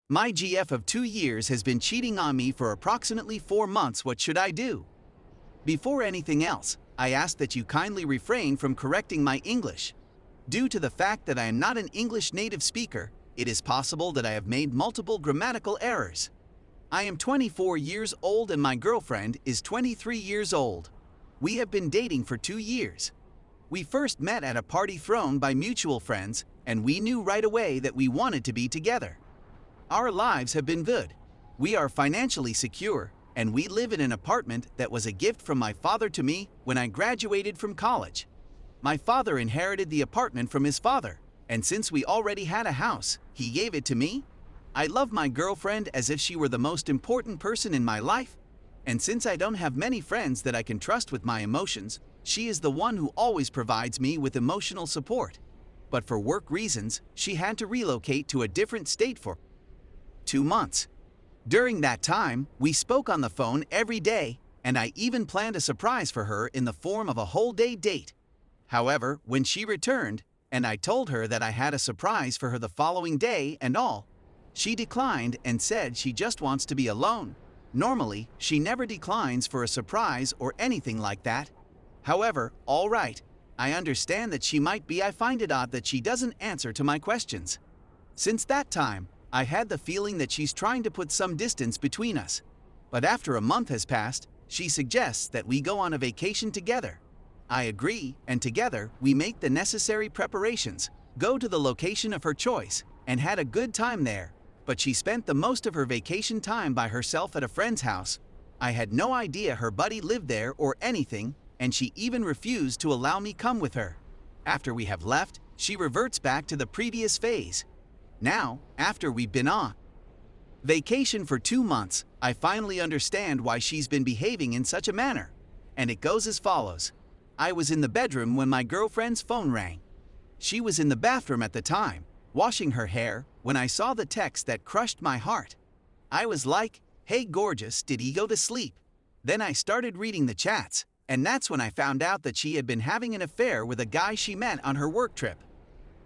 My GF of 2 years has been cheating on me for approximately 4 months. What should I do? Before anything else, I ask that you kindly refrain from correcting my English. Due to the fact that I am not an English native speaker, it is possible that I have made multiple grammatical errors. I am 24 years old and my girlfriend is 23 years old. We have been dating for 2 years. We first met at a party thrown by mutual friends, and we knew right away that we wanted to be together. Our lives have been good. We are financially secure, and we live in an apartment that was a gift from my father to me when I graduated from college. My father inherited the apartment from his father, and since we already had a house, he gave it to me. I love my girlfriend as if she were the most important person in my life, and since I don't have many friends that I can trust with my emotions, she is the one who always provides me with emotional support. But for work reasons, she had to relocate to a different state for 2 months. During that time, we spoke on the phone every day, and I even planned a surprise for her in the form of a whole-day date. However, when she returned, and I told her that I had a surprise for her the following day and all, she declined and said she just wants to be alone. Normally, she never declines for a surprise or anything like that. However, all right, I understand that she might be. I find it odd that she doesn't answer to my questions. Since that time, I had the feeling that she's trying to put some distance between us. But after a month has passed, she suggests that we go on a vacation together. I agree, and together we make the necessary preparations, go to the location of her choice, and had a good time there. But she spent the most of her vacation time by herself at a friend's house. I had no idea her buddy lived there or anything, and she even refused to allow me come with her. After we have left, she reverts back to the previous phase. Now, after we've been on vacation for 2 months, I finally understand why she's been behaving in such a manner. And it goes as follows. I was in the bedroom when my girlfriend's phone rang. She was in the bathroom at the time, washing her hair, when I saw the text that crushed my heart. I was like, "Hey gorgeous, did he go to sleep?" Then I started reading the chats, and that's when I found out that she had been having an affair with a guy she met on her work trip.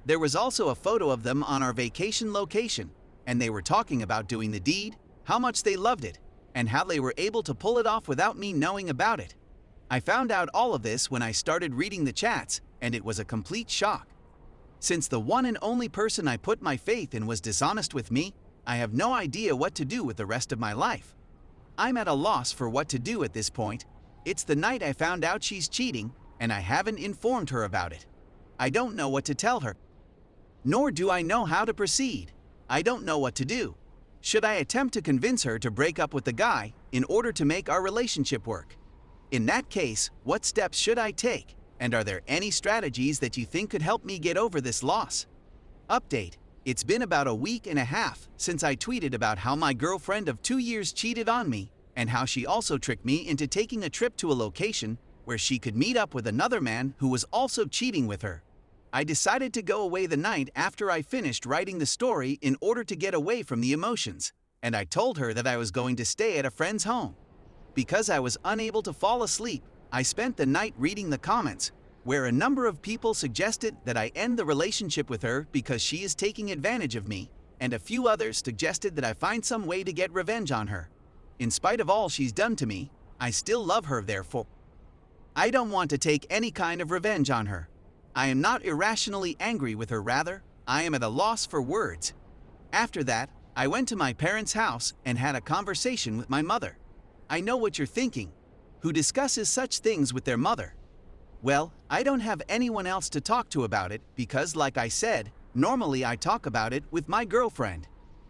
There was also a photo of them on our vacation location, and they were talking about doing the deed, how much they loved it, and how they were able to pull it off without me knowing about it. I found out all of this when I started reading the chats, and it was a complete shock. Since the one and only person I put my faith in was dishonest with me, I have no idea what to do with the rest of my life. I'm at a loss for what to do at this point. It's the night I found out she's cheating, and I haven't informed her about it. I don't know what to tell her. Nor do I know how to proceed. I don't know what to do. Should I attempt to convince her to break up with the guy in order to make our relationship work? In that case, what steps should I take? And are there any strategies that you think could help me get over this loss? Update. It's been about a week and a half since I tweeted about how my girlfriend of 2 years cheated on me and how she also tricked me into taking a trip to a location where she could meet up with another man who was also cheating with her. I decided to go away the night after I finished writing the story in order to get away from the emotions, and I told her that I was going to stay at a friend's home. Because I was unable to fall asleep, I spent the night reading the comments, where a number of people suggested that I end the relationship with her because she is taking advantage of me, and a few others suggested that I find some way to get revenge on her. In spite of all she's done to me, I still love her. Therefore, I don't want to take any kind of revenge on her. I am not irrationally angry with her, rather, I am at a loss for words. After that, I went to my parents' house and had a conversation with my mother. I know what you're thinking. Who discusses such things with their mother? Well, I don't have anyone else to talk to about it because, like I said, normally I talk about it with my girlfriend.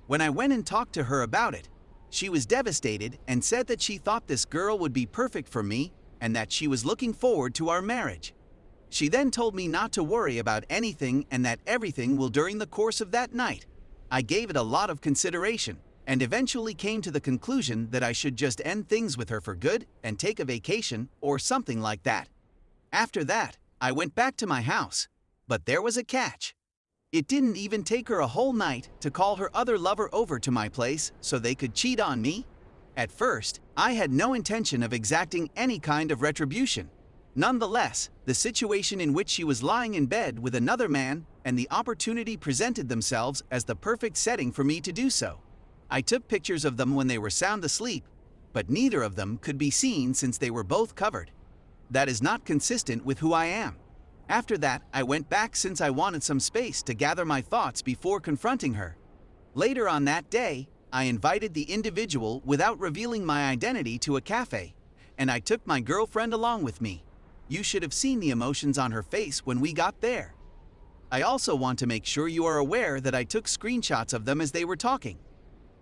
When I went and talked to her about it, she was devastated and said that she thought this girl would be perfect for me and that she was looking forward to our marriage. She then told me not to worry about anything and that everything will during the course of that night. I gave it a lot of consideration and eventually came to the conclusion that I should just end things with her for good and take a vacation or something like that. After that, I went back to my house, but there was a catch. It didn't even take her a whole night to call her other lover over to my place so they could cheat on me. At first, I had no intention of exacting any kind of retribution. Nonetheless, the situation in which she was lying in bed with another man and the opportunity presented themselves as the perfect setting for me to do so. I took pictures of them when they were sound asleep, but neither of them could be seen since they were both covered. That is not consistent with who I am. After that, I went back since I wanted some space to gather my thoughts before confronting her. Later on that day, I invited the individual without revealing my identity to a cafe, and I took my girlfriend along with me. You should have seen the emotions on her face when we got there. I also want to make sure you are aware that I took screenshots of them as they were talking.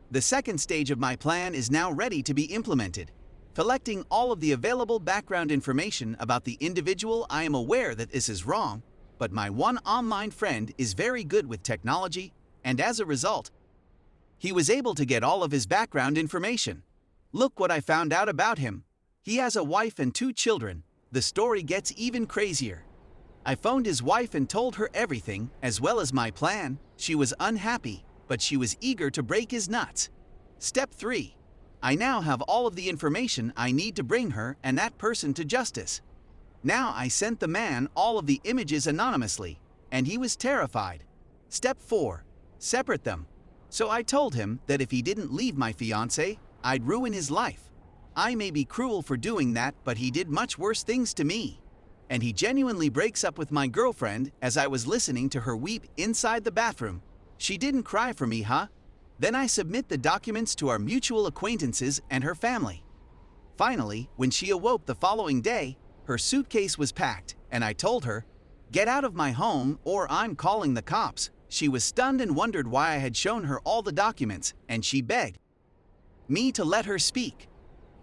The second stage of my plan is now ready to be implemented. Collecting all of the available background information about the individual. I am aware that this is wrong, but my one online friend is very good with technology, and as a result, he was able to get all of his background information. Look what I found out about him. He has a wife and 2 children. The story gets even crazier. I phoned his wife and told her everything, as well as my plan. She was unhappy, but she was eager to break his nuts. Step 3. I now have all of the information I need to bring her and that person to justice. Now I sent the man all of the images anonymously, and he was terrified. Step 4. Separate them. So I told him that if he didn't leave my fiancé, I'd ruin his life. I may be cruel for doing that, but he did much worse things to me. And he genuinely breaks up with my girlfriend as I was listening to her weep inside the bathroom. She didn't cry for me, huh? Then I submit the documents to our mutual acquaintances and her family. Finally, when she awoke the following day, her suitcase was packed, and I told her, "Get out of my home or I'm calling the cops." She was stunned and wondered why I had shown her all the documents, and she begged me to let her speak.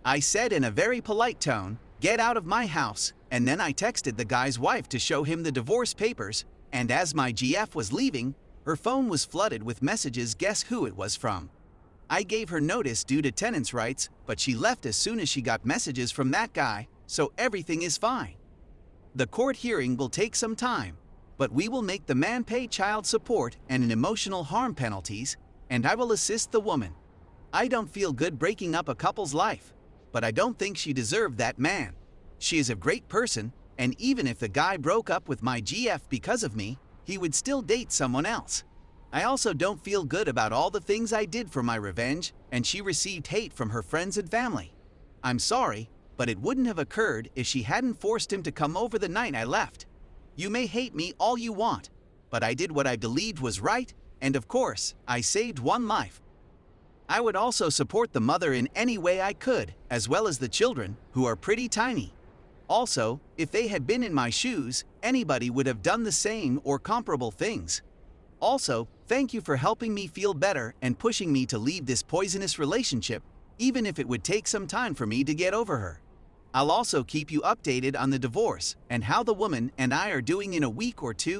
I said in a very polite tone, "Get out of my house," and then I texted the guy's wife to show him the divorce papers, and as my GF was leaving, her phone was flooded with messages. Guess who it was from? I gave her notice due to tenants' rights, but she left as soon as she got messages from that guy, so everything is fine. The court hearing will take some time, but we will make the man pay child support and an emotional harm penalties, and I will assist the woman. I don't feel good breaking up a couple's life, but I don't think she deserved that man. She is a great person, and even if the guy broke up with my GF because of me, he would still date someone else. I also don't feel good about all the things I did for my revenge, and she received hate from her friends and family. I'm sorry, but it wouldn't have occurred if she hadn't forced him to come over the night I left. You may hate me all you want, but I did what I believed was right, and of course, I saved one life. I would also support the mother in any way I could, as well as the children, who are pretty tiny. Also, if they had been in my shoes, anybody would have done the same or comparable things. Also, thank you for helping me feel better and pushing me to leave this poisonous relationship, even if it would take some time for me to get over her. I'll also keep you updated on the divorce and how the woman and I are doing in a week or 2.